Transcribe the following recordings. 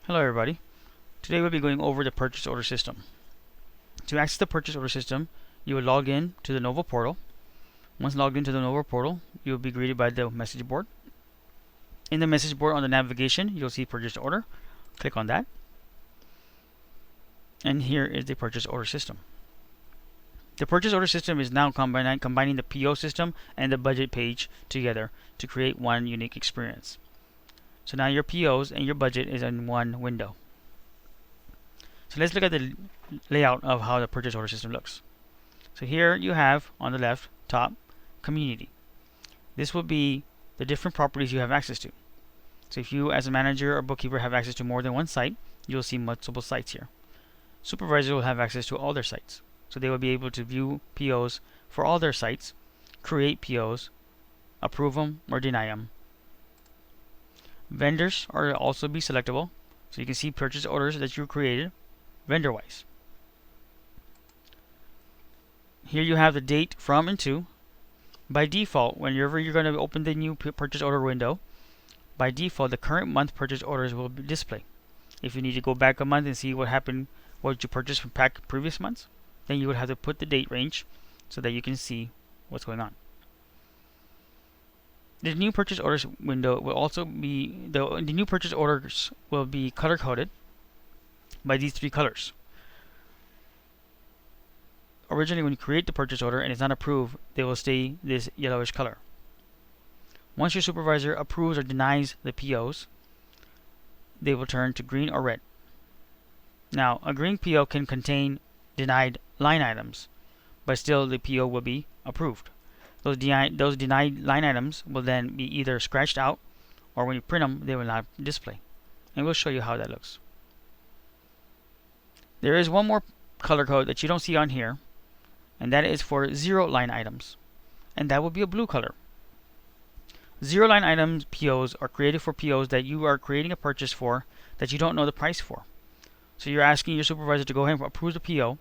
Hello everybody. Today we'll be going over the purchase order system. To access the purchase order system, you will log in to the Nova portal. Once logged into the Nova portal, you will be greeted by the message board. In the message board on the navigation, you'll see purchase order. Click on that. And here is the purchase order system. The purchase order system is now combining the PO system and the budget page together to create one unique experience. So now your POs and your budget is in one window. So let's look at the layout of how the purchase order system looks. So here you have on the left top community. This will be the different properties you have access to. So if you as a manager or bookkeeper have access to more than one site, you'll see multiple sites here. Supervisor will have access to all their sites. So they will be able to view POs for all their sites, create POs, approve them or deny them. Vendors are also be selectable. So you can see purchase orders that you created vendor wise. Here you have the date from and to. By default, whenever you're going to open the new purchase order window, by default the current month purchase orders will display. If you need to go back a month and see what happened, what you purchased from previous months, then you would have to put the date range so that you can see what's going on. The new purchase orders window will also be the new purchase orders will be color coded by these three colors. Originally, when you create the purchase order and it's not approved, they will stay this yellowish color. Once your supervisor approves or denies the POs, they will turn to green or red. Now, a green PO can contain denied line items, but still the PO will be approved. Those denied line items will then be either scratched out, or when you print them, they will not display. And we'll show you how that looks. There is one more color code that you don't see on here, and that is for zero line items, and that will be a blue color. Zero line items POs are created for POs that you are creating a purchase for that you don't know the price for. So you're asking your supervisor to go ahead and approve the PO,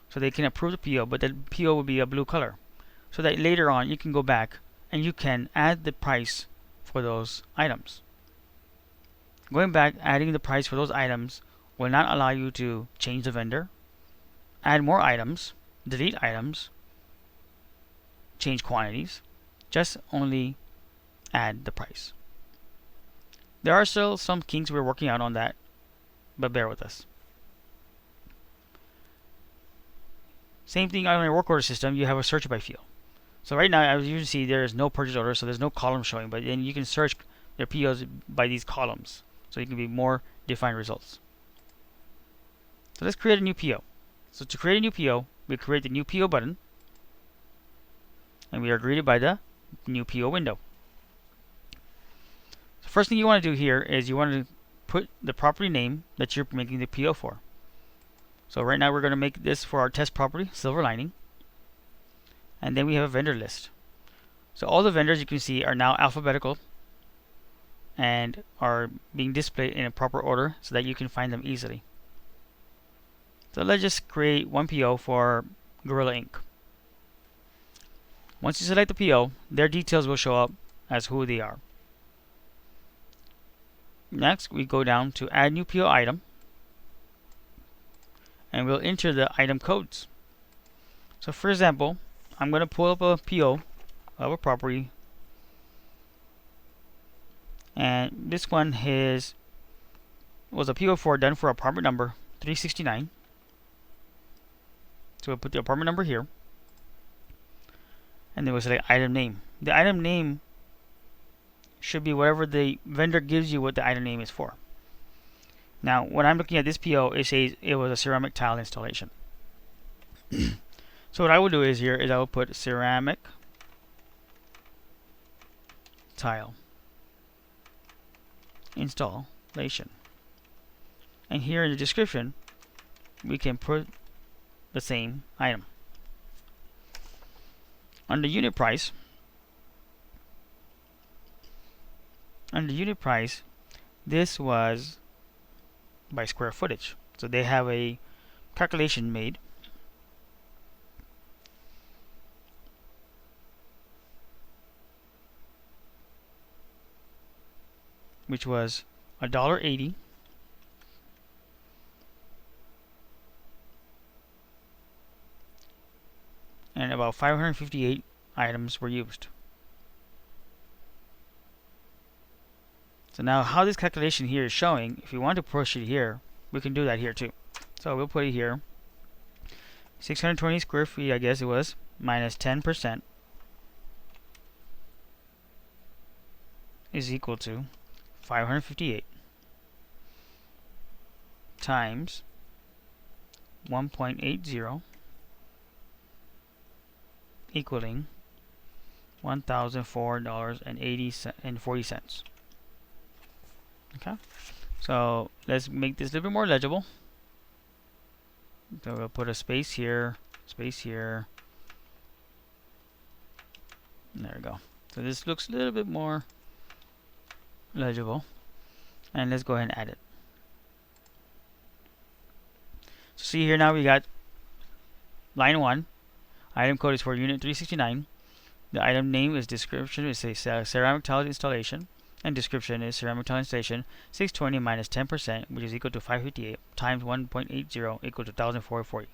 so they can approve the PO, but the PO will be a blue color, so that later on you can go back and you can add the price for those items. Going back, adding the price for those items will not allow you to change the vendor, add more items, delete items, change quantities, just only add the price. There are still some kinks we're working out on that, but bear with us. Same thing on your work order system, you have a search by field. So right now, as you can see, there is no purchase order, so there's no column showing, but then you can search their POs by these columns, so you can be more defined results. So let's create a new PO. So to create a new PO, we create the new PO button, and we are greeted by the new PO window. The first thing you want to do here is you want to put the property name that you're making the PO for. So right now we're going to make this for our test property, Silver Lining. And then we have a vendor list. So all the vendors you can see are now alphabetical and are being displayed in a proper order so that you can find them easily. So let's just create one PO for Gorilla Inc. Once you select the PO, their details will show up as who they are. Next, we go down to Add New PO Item, and we'll enter the item codes. So for example, I'm going to pull up a PO of a property, and this one was a PO4 done for apartment number 369. So we'll put the apartment number here, and then we'll select item name. The item name should be whatever the vendor gives you what the item name is for. Now, when I'm looking at this PO, it says it was a ceramic tile installation. So what I will do is I will put ceramic tile installation. And here in the description, we can put the same item. Under unit price, this was by square footage. So they have a calculation made. Which was $1.80 about 558 items were used. So now how this calculation here is showing, if you want to push it here, we can do that here too. So we'll put it here. 620 square feet, I guess it was, minus 10% is equal to 558 times 1.80 equaling $1,004.40. Okay, so let's make this a little bit more legible. So we'll put a space here, and there we go. So this looks a little bit more legible, and let's go ahead and add it. So see here now we got line 1, item code is for unit 369. The item name is description, it says ceramic tile installation, and description is ceramic tile installation 620 minus 10%, which is equal to 558 times 1.80 equal to 1,440.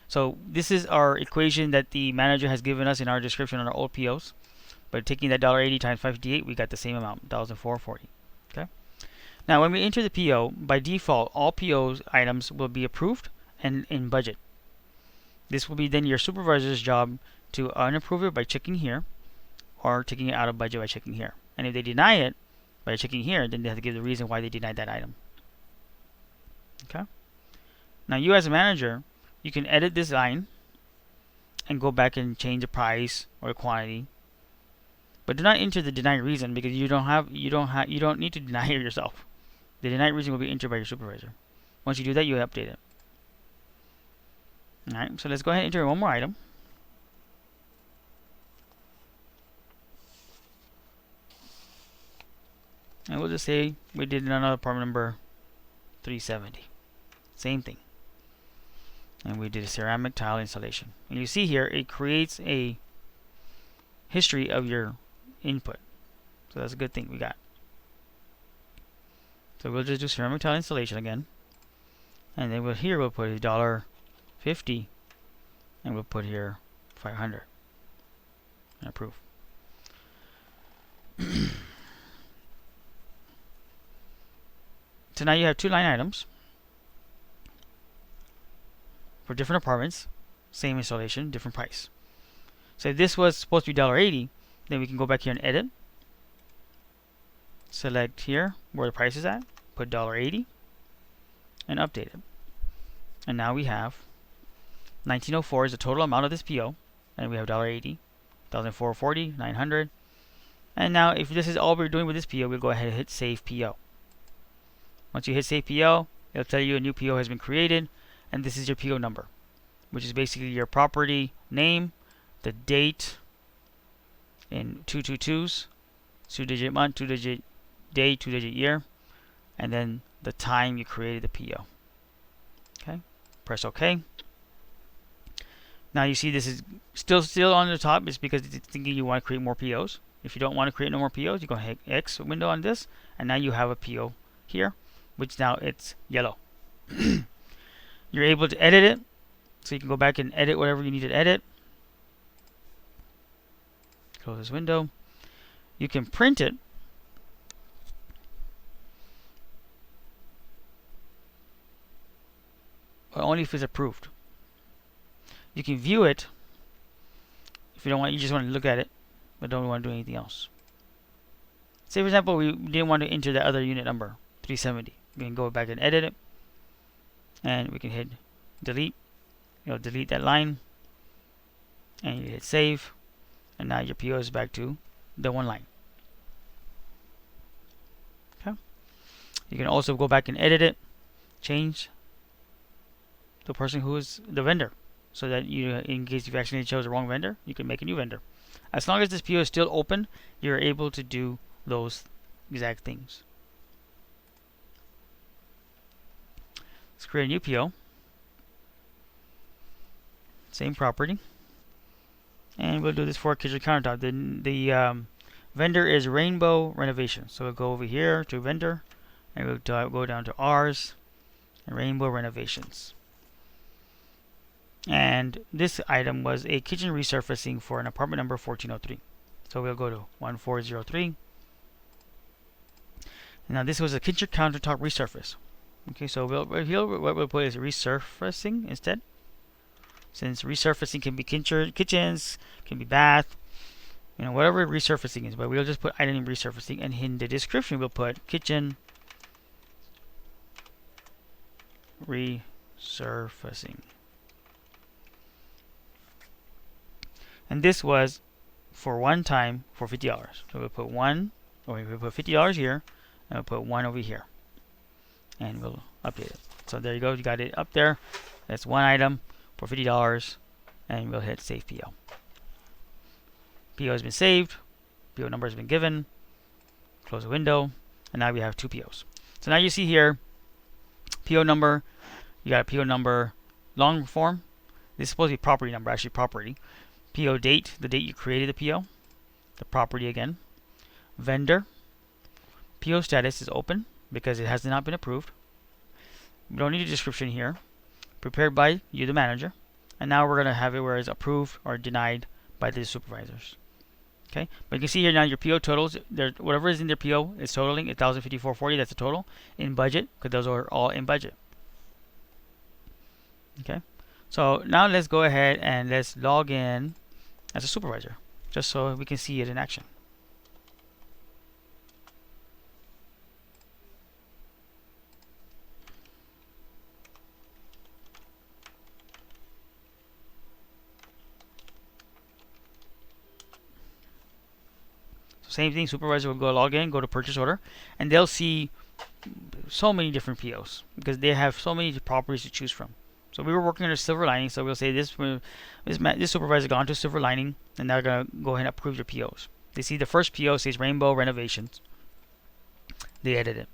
So this is our equation that the manager has given us in our description on our old POs. But taking that $1.80 times 558, we got the same amount, 1,440. Okay. Now when we enter the PO, by default, all POs items will be approved and in budget. This will be then your supervisor's job to unapprove it by checking here, or taking it out of budget by checking here. And if they deny it by checking here, then they have to give the reason why they denied that item. Okay. Now you as a manager, you can edit this line and go back and change the price or the quantity. But do not enter the denied reason, because you don't need to deny it yourself. The denied reason will be entered by your supervisor. Once you do that, you update it. Alright, so let's go ahead and enter one more item. And we'll just say we did another part number 370. Same thing. And we did a ceramic tile installation. And you see here, it creates a history of your input. So that's a good thing we got. So we'll just do ceramic tile installation again. And then we'll put $1.50, and we'll put here 500 and approve. So now you have two line items for different apartments, same installation, different price. So if this was supposed to be $1.80, then we can go back here and edit. Select here where the price is at, put $1.80, and update it. And now we have 1904 is the total amount of this PO, and we have $1.80, 1,440, 900. And now if this is all we're doing with this PO, we'll go ahead and hit Save PO. Once you hit Save PO, it'll tell you a new PO has been created, and this is your PO number, which is basically your property name, the date in 222s, 2-digit month, 2-digit day, 2-digit year, and then the time you created the PO. Okay, press OK. Now you see this is still on the top. It's because it's thinking you want to create more POs. If you don't want to create no more POs, you go hit X window on this, and now you have a PO here, which now it's yellow. You're able to edit it, so you can go back and edit whatever you need to edit. Close this window. You can print it. But only if it's approved. You can view it if you don't want. You just want to look at it, but don't want to do anything else. Say for example, we didn't want to enter the other unit number 370. We can go back and edit it, and we can hit delete. It'll delete that line, and you hit save, and now your PO is back to the one line. Okay. You can also go back and edit it, change the person who is the vendor, so that you, in case you accidentally chose the wrong vendor, you can make a new vendor. As long as this PO is still open, you're able to do those exact things. Let's create a new PO. Same property. And we'll do this for a kitchen countertop. The vendor is Rainbow Renovation. So we'll go over here to vendor, and we'll go down to ours, and Rainbow Renovations. And this item was a kitchen resurfacing for an apartment number 1403. So we'll go to 1403. Now this was a kitchen countertop resurface. Okay, so what we'll put is resurfacing instead. Since resurfacing can be kitchens, can be bath, whatever resurfacing is. But we'll just put item resurfacing, and in the description we'll put kitchen resurfacing. And this was for one time for $50. So we'll put we'll put $50 here, and we'll put 1 over here, and we'll update it. So there you go, you got it up there. That's one item for $50, and we'll hit save PO. PO has been saved, PO number has been given, close the window, and now we have 2 POs. So now you see here, PO number, you got a PO number long form. This is supposed to be property number, actually property. PO date, the date you created the PO, the property again. Vendor, PO status is open because it has not been approved. We don't need a description here. Prepared by you, the manager. And now we're going to have it where it's approved or denied by the supervisors. Okay, but you can see here now your PO totals, whatever is in their PO is totaling $1,054.40. That's the total in budget, because those are all in budget. Okay, so now let's go ahead and let's log in as a supervisor, just so we can see it in action. Same thing, supervisor will go log in, go to purchase order, and they'll see so many different POs because they have so many properties to choose from. So we were working under Silver Lining, so we'll say this supervisor gone to Silver Lining, and they're going to go ahead and approve your POs. They see the first PO says Rainbow Renovations. They edit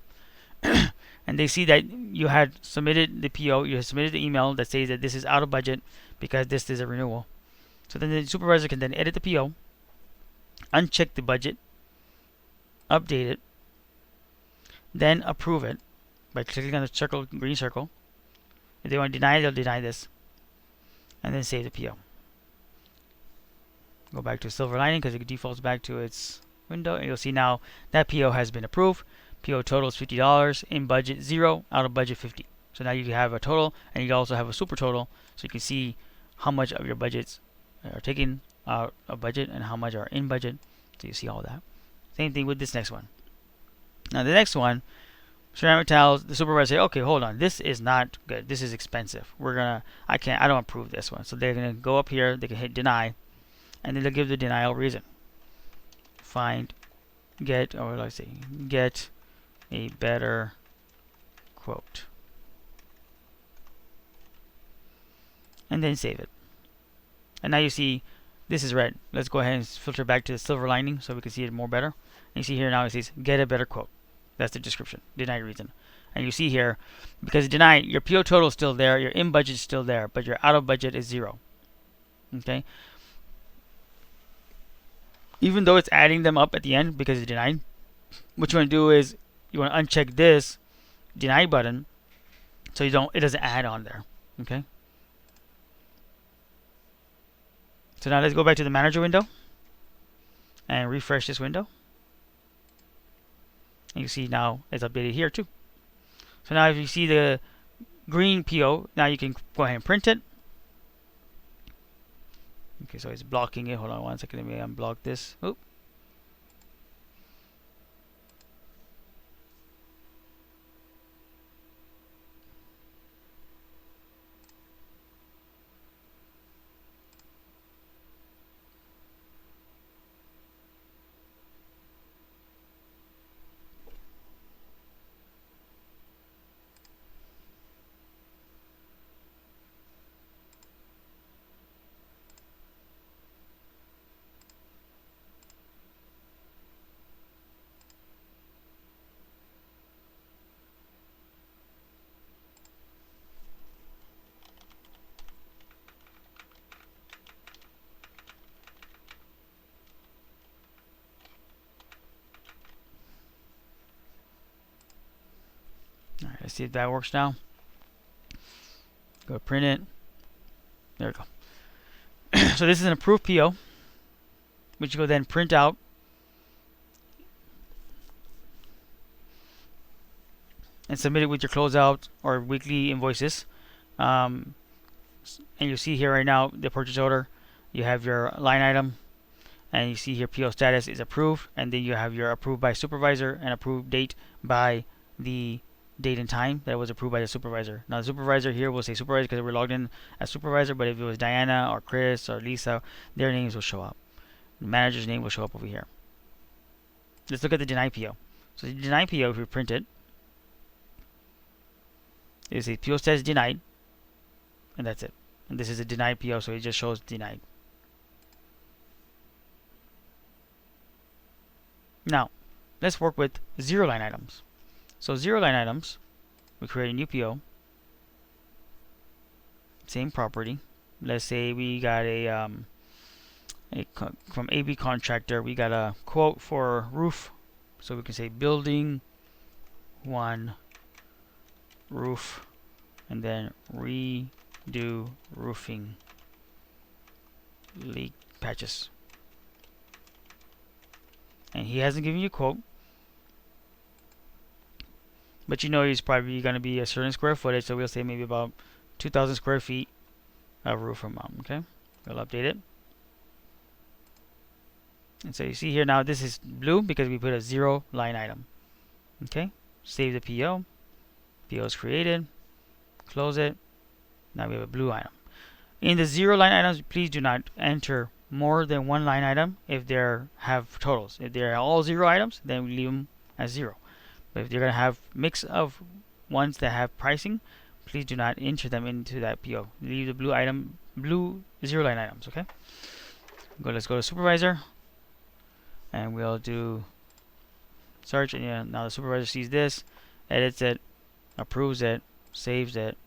it. And they see that you had submitted the PO, you had submitted the email that says that this is out of budget because this is a renewal. So then the supervisor can then edit the PO, uncheck the budget, update it, then approve it by clicking on the green circle. If they want to deny it, they'll deny this, and then save the PO. Go back to Silver Lining because it defaults back to its window, and you'll see now that PO has been approved. PO total is $50, in budget 0, out of budget 50. So now you have a total, and you also have a super total, so you can see how much of your budgets are taken out of budget and how much are in budget. So you see all that. Same thing with this next one. Now the next one, ceramic tiles, the supervisor say, okay, hold on, this is not good. This is expensive. I don't approve this one. So they're gonna go up here, they can hit deny, and then they'll give the denial reason. Get a better quote. And then save it. And now you see this is red. Let's go ahead and filter back to the Silver Lining so we can see it more better. And you see here now it says get a better quote. That's the description. Denied reason. And you see here, because denied, your PO total is still there, your in budget is still there, but your out of budget is 0. Okay? Even though it's adding them up at the end because it's denied, what you want to do is you want to uncheck this deny button so it doesn't add on there. Okay? So now let's go back to the manager window and refresh this window. And you see now it's updated here too. So now if you see the green PO, now you can go ahead and print it. Okay, so it's blocking it. Hold on one second, let me unblock this. Oop. Alright, let's see if that works now. Go print it. There we go. So this is an approved PO, which you will then print out and submit it with your closeout or weekly invoices. And you see here right now the purchase order. You have your line item, and you see here PO status is approved, and then you have your approved by supervisor and approved date by the date and time that was approved by the supervisor. Now the supervisor here will say supervisor because we're logged in as supervisor, but if it was Diana or Chris or Lisa, their names will show up. The manager's name will show up over here. Let's look at the denied PO. So the denied PO, if we print it, it says PO status denied, and that's it. And this is a denied PO, so it just shows denied. Now, let's work with zero line items. So zero line items, we create a new PO, same property. Let's say we got from AB Contractor, we got a quote for roof, so we can say building 1 roof, and then redo roofing leak patches. And he hasn't given you a quote, but you know he's probably going to be a certain square footage, so we'll say maybe about 2,000 square feet of roof amount. Okay, we'll update it. And so you see here now this is blue because we put a zero line item. Okay, save the PO. PO is created. Close it. Now we have a blue item. In the zero line items, please do not enter more than one line item if they have totals. If they're all zero items, then we leave them as zero. But if you're going to have mix of ones that have pricing, please do not enter them into that PO. Leave the blue zero line items. Okay. Let's go to supervisor, and we'll do search. And yeah, now the supervisor sees this, edits it, approves it, saves it.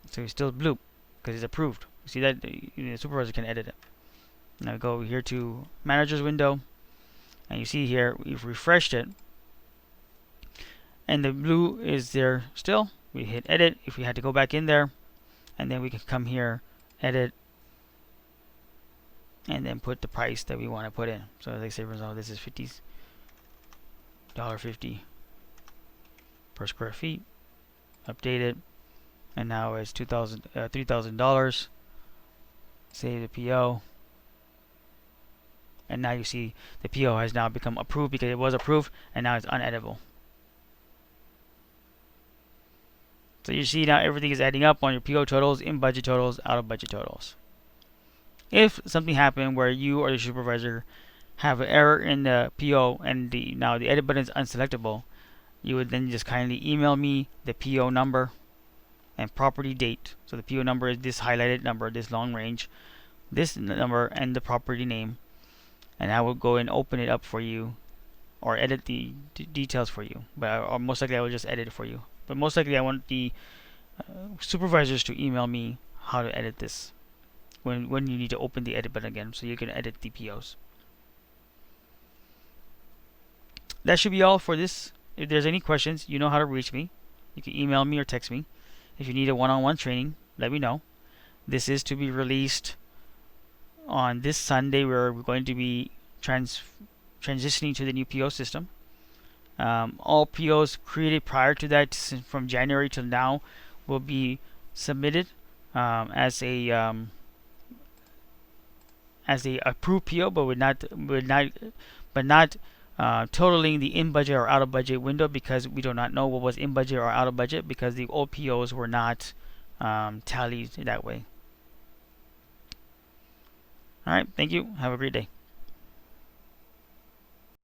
So it's still blue because it's approved. You see that the supervisor can edit it. Now go here to manager's window, and you see here we've refreshed it, and the blue is there still. We hit edit if we had to go back in there, and then we can come here, edit, and then put the price that we want to put in. So as I say, for example, this is $50 per square feet. Update it, and now it's $3,000. Save the PO, and now you see the PO has now become approved because it was approved, and now it's uneditable. So you see now everything is adding up on your PO totals, in budget totals, out of budget totals. If something happened where you or the supervisor have an error in the PO and now the edit button is unselectable, you would then just kindly email me the PO number and property date. So the PO number is this highlighted number, this long range, this number, and the property name, and I will go and open it up for you or edit the details for you. Or most likely I will just edit it for you. But most likely I want the supervisors to email me how to edit this when you need to open the edit button again, so you can edit the POs. That should be all for this. If there's any questions, you know how to reach me. You can email me or text me. If you need a one-on-one training, let me know. This is to be released on this Sunday, where we're going to be transitioning to the new PO system. All POs created prior to that, from January till now, will be submitted as a approved PO, but not totaling the in budget or out of budget window, because we do not know what was in budget or out of budget, because the old POs were not tallied that way. Alright, thank you. Have a great day.